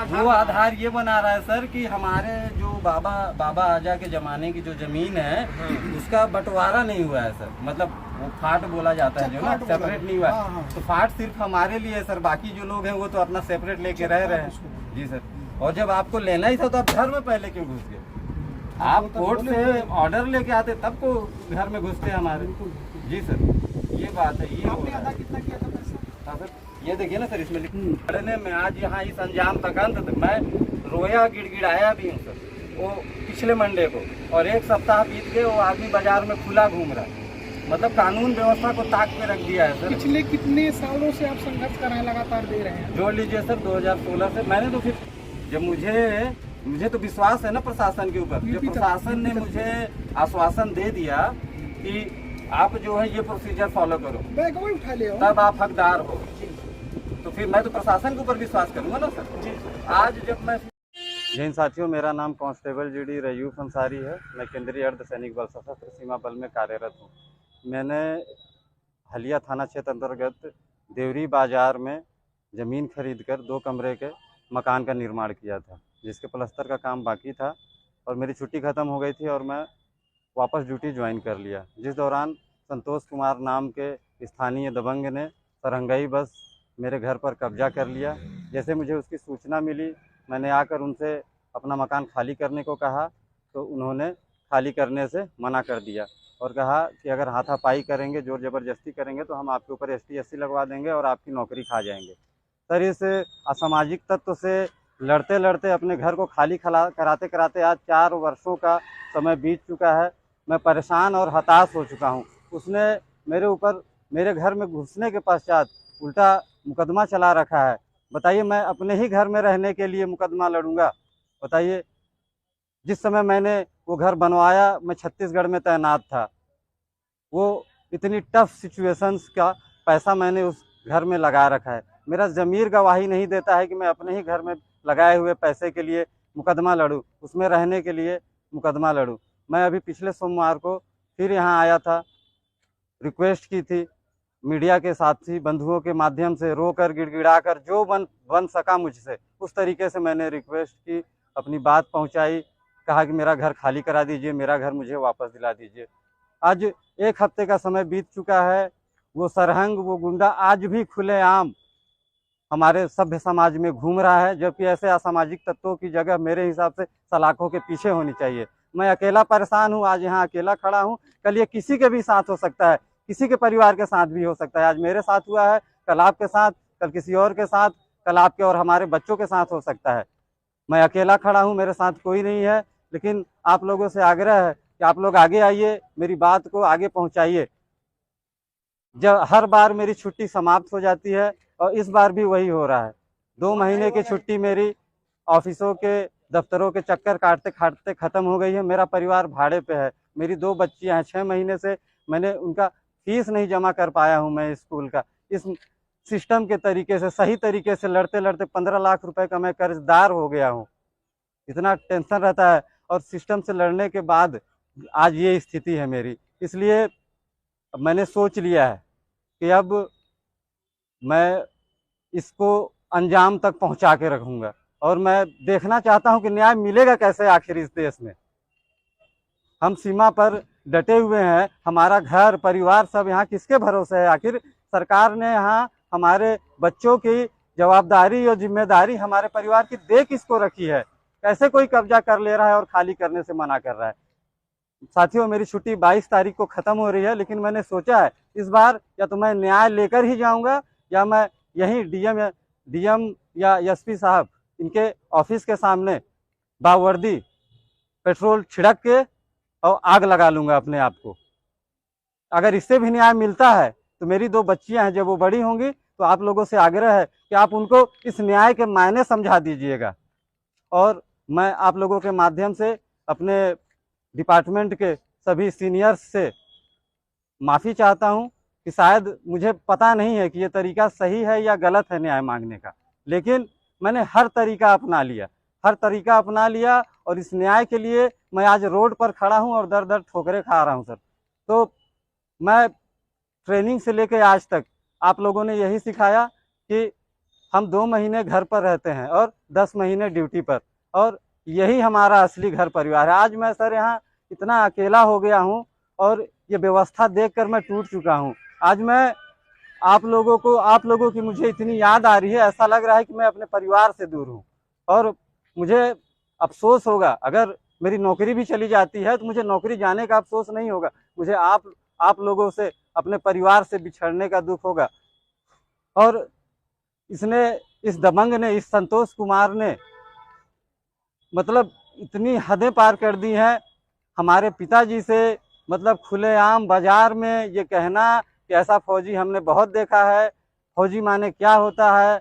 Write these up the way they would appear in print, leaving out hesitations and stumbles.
वो आधार ये बना रहा है सर कि हमारे जो बाबा आजा के जमाने की जो जमीन है उसका बंटवारा नहीं हुआ है सर। मतलब वो फाट बोला जाता है जो ना, सेपरेट नहीं हुआ है। तो फाट सिर्फ हमारे लिए है सर, बाकी जो लोग हैं वो तो अपना सेपरेट लेके रह रहे हैं। जी सर। और जब आपको लेना ही था तो आप घर में पहले क्यों घुस गए? आप कोर्ट से ऑर्डर लेके आते तब को घर में घुसते हमारे। जी सर, ये बात है। ये आपने अदा कितना किया था पैसा? सर ये देखिए ना सर, इसमें पढ़ने में आज यहाँ इस अंजाम तक अंत तक मैं रोया गिड़गिड़ाया भी हूँ सर। वो पिछले मंडे को, और एक सप्ताह बीत गए वो आदमी बाजार में खुला घूम रहा है। मतलब कानून व्यवस्था को ताक पे रख दिया है सर। पिछले कितने सालों से आप संघर्ष कर रहे हैं, लगातार दे रहे हैं? जोड़ लीजिए सर 2016 से। मैंने तो फिर जब मुझे तो विश्वास है ना प्रशासन के ऊपर। जब प्रशासन ने मुझे आश्वासन दे दिया कि आप जो है ये प्रोसीजर फॉलो करो, बैग वही उठा ले तब आप हकदार हो, तो फिर मैं तो प्रशासन के ऊपर विश्वास करूंगा ना सर। जी आज जब मैं जैन साथियों, मेरा नाम कांस्टेबल जीडी रयूफ अंसारी है। मैं केंद्रीय अर्धसैनिक बल सशस्त्र सीमा बल में कार्यरत हूँ। मैंने हलिया थाना क्षेत्र अंतर्गत देवरी बाजार में ज़मीन खरीदकर 2 कमरे के मकान का निर्माण किया था, जिसके प्लस्तर का काम बाकी था और मेरी छुट्टी ख़त्म हो गई थी और मैं वापस ड्यूटी ज्वाइन कर लिया। जिस दौरान संतोष कुमार नाम के स्थानीय दबंग ने सरंगाई बस मेरे घर पर कब्जा कर लिया। जैसे मुझे उसकी सूचना मिली, मैंने आकर उनसे अपना मकान खाली करने को कहा, तो उन्होंने खाली करने से मना कर दिया और कहा कि अगर हाथापाई करेंगे, जोर ज़बरदस्ती करेंगे तो हम आपके ऊपर ST SC लगवा देंगे और आपकी नौकरी खा जाएंगे। सर, इस असामाजिक तत्व से लड़ते लड़ते अपने घर को खाली कराते कराते आज 4 वर्षों का समय बीत चुका है। मैं परेशान और हताश हो चुका हूँ। उसने मेरे ऊपर मेरे घर में घुसने के पश्चात उल्टा मुकदमा चला रखा है। बताइए, मैं अपने ही घर में रहने के लिए मुकदमा लड़ूंगा? बताइए, जिस समय मैंने वो घर बनवाया मैं छत्तीसगढ़ में तैनात था। वो इतनी टफ सिचुएशंस का पैसा मैंने उस घर में लगा रखा है। मेरा ज़मीर गवाही नहीं देता है कि मैं अपने ही घर में लगाए हुए पैसे के लिए मुकदमा लड़ूं, उसमें रहने के लिए मुकदमा लड़ूं। मैं अभी पिछले सोमवार को फिर यहाँ आया था, रिक्वेस्ट की थी मीडिया के साथी बंधुओं के माध्यम से, रोकर गिड़गिड़ाकर जो बन सका मुझसे उस तरीके से मैंने रिक्वेस्ट की, अपनी बात पहुंचाई, कहा कि मेरा घर खाली करा दीजिए, मेरा घर मुझे वापस दिला दीजिए। आज 1 हफ्ते का समय बीत चुका है। वो सरहंग, वो गुंडा आज भी खुलेआम हमारे सभ्य समाज में घूम रहा है, जबकि ऐसे असामाजिक तत्वों की जगह मेरे हिसाब से सलाखों के पीछे होनी चाहिए। मैं अकेला परेशान हूँ, आज यहाँ अकेला खड़ा हूँ। कल ये किसी के भी साथ हो सकता है, किसी के परिवार के साथ भी हो सकता है। आज मेरे साथ हुआ है, कल आपके साथ, कल किसी और के साथ, कल आपके और हमारे बच्चों के साथ हो सकता है। मैं अकेला खड़ा हूँ, मेरे साथ कोई नहीं है, लेकिन आप लोगों से आग्रह है कि आप लोग आगे आइए, मेरी बात को आगे पहुँचाइए। जब हर बार मेरी छुट्टी समाप्त हो जाती है और इस बार भी वही हो रहा है। 2 महीने की छुट्टी मेरी ऑफिसों के दफ्तरों के चक्कर काटते काटते ख़त्म हो गई है। मेरा परिवार भाड़े पे है, मेरी 2 बच्चियाँ हैं। 6 महीने से मैंने उनका फीस नहीं जमा कर पाया हूँ मैं स्कूल का। इस सिस्टम के तरीके से, सही तरीके से लड़ते लड़ते 15 लाख रुपए का मैं कर्जदार हो गया हूँ। इतना टेंशन रहता है और सिस्टम से लड़ने के बाद आज ये स्थिति है मेरी। इसलिए मैंने सोच लिया है कि अब मैं इसको अंजाम तक पहुंचा के रखूंगा और मैं देखना चाहता हूं कि न्याय मिलेगा कैसे आखिर इस देश में। हम सीमा पर डटे हुए हैं, हमारा घर परिवार सब यहाँ किसके भरोसे है? आखिर सरकार ने यहाँ हमारे बच्चों की जवाबदारी और जिम्मेदारी हमारे परिवार की दे किसको रखी है? कैसे कोई कब्जा कर ले रहा है और खाली करने से मना कर रहा है? साथियों, मेरी छुट्टी 22 तारीख को ख़त्म हो रही है, लेकिन मैंने सोचा है इस बार या तो मैं न्याय लेकर ही जाऊंगा या मैं यहीं डीएम या एसपी साहब इनके ऑफिस के सामने बावर्दी पेट्रोल छिड़क के और आग लगा लूंगा अपने आप को। अगर इससे भी न्याय मिलता है तो मेरी 2 बच्चियां हैं, जब वो बड़ी होंगी तो आप लोगों से आग्रह है कि आप उनको इस न्याय के मायने समझा दीजिएगा। और मैं आप लोगों के माध्यम से अपने डिपार्टमेंट के सभी सीनियर्स से माफ़ी चाहता हूं कि शायद मुझे पता नहीं है कि ये तरीका सही है या गलत है न्याय मांगने का, लेकिन मैंने हर तरीका अपना लिया और इस न्याय के लिए मैं आज रोड पर खड़ा हूं और दर दर ठोकरें खा रहा हूं सर। तो मैं ट्रेनिंग से लेकर आज तक आप लोगों ने यही सिखाया कि हम 2 महीने घर पर रहते हैं और 10 महीने ड्यूटी पर, और यही हमारा असली घर परिवार है। आज मैं सर यहाँ इतना अकेला हो गया हूँ और ये व्यवस्था देखकर मैं टूट चुका हूँ। आज मैं आप लोगों की मुझे इतनी याद आ रही है, ऐसा लग रहा है कि मैं अपने परिवार से दूर हूँ। और मुझे अफसोस होगा, अगर मेरी नौकरी भी चली जाती है तो मुझे नौकरी जाने का अफसोस नहीं होगा, मुझे आप लोगों से, अपने परिवार से बिछड़ने का दुख होगा। और इस दबंग ने, इस संतोष कुमार ने मतलब इतनी हदें पार कर दी हैं हमारे पिताजी से। मतलब खुलेआम बाजार में ये कहना कि ऐसा फौजी हमने बहुत देखा है, फौजी माने क्या होता है,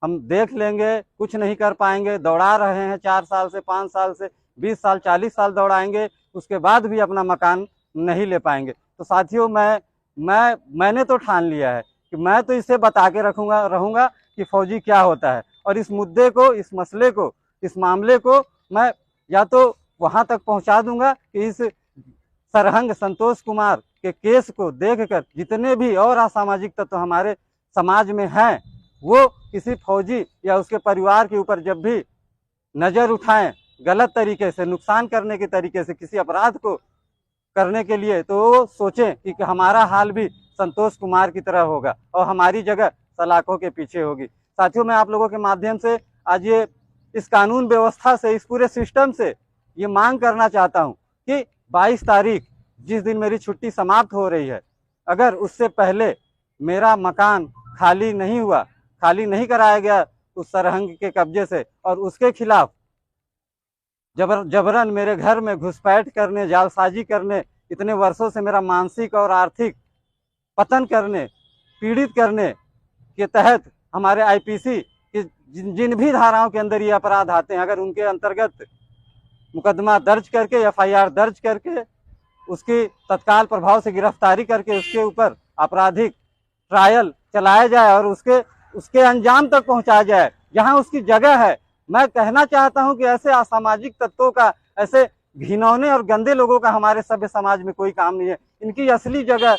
हम देख लेंगे, कुछ नहीं कर पाएंगे, दौड़ा रहे हैं 4 साल से, 5 साल से, 20 साल 40 साल दौड़ाएंगे, उसके बाद भी अपना मकान नहीं ले पाएंगे। तो साथियों, मैंने तो ठान लिया है कि मैं तो इसे बता के रहूँगा कि फौजी क्या होता है। और इस मुद्दे को, इस मसले को, इस मामले को मैं या तो वहाँ तक पहुँचा दूंगा कि इस सरहंग संतोष कुमार के केस को देखकर जितने भी और असामाजिक तत्व हमारे समाज में हैं, वो किसी फौजी या उसके परिवार के ऊपर जब भी नज़र उठाएं गलत तरीके से, नुकसान करने के तरीके से, किसी अपराध को करने के लिए, तो वो सोचें कि हमारा हाल भी संतोष कुमार की तरह होगा और हमारी जगह सलाखों के पीछे होगी। साथियों, मैं आप लोगों के माध्यम से आज ये इस कानून व्यवस्था से, इस पूरे सिस्टम से ये मांग करना चाहता हूँ कि 22 तारीख जिस दिन मेरी छुट्टी समाप्त हो रही है, अगर उससे पहले मेरा मकान खाली नहीं कराया गया उस सरहंग के कब्जे से, और उसके खिलाफ जबरन मेरे घर में घुसपैठ करने, जालसाजी करने, इतने वर्षों से मेरा मानसिक और आर्थिक पतन करने, पीड़ित करने के तहत हमारे आईपीसी के जिन भी धाराओं के अंदर ये अपराध आते हैं, अगर उनके अंतर्गत मुकदमा दर्ज करके, एफआईआर दर्ज करके, उसकी तत्काल प्रभाव से गिरफ्तारी करके उसके ऊपर आपराधिक ट्रायल चलाया जाए और उसके अंजाम तक पहुंचाया जाए जहां उसकी जगह है। मैं कहना चाहता हूं कि ऐसे असामाजिक तत्वों का, ऐसे घिनौने और गंदे लोगों का हमारे सभ्य समाज में कोई काम नहीं है। इनकी असली जगह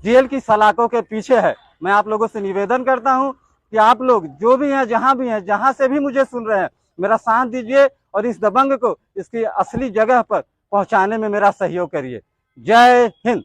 जेल की सलाखों के पीछे है। मैं आप लोगों से निवेदन करता हूं कि आप लोग जो भी हैं, जहां भी हैं, जहां से भी मुझे सुन रहे हैं, मेरा साथ दीजिए और इस दबंग को इसकी असली जगह पर पहुंचाने में मेरा सहयोग करिए। जय हिंद।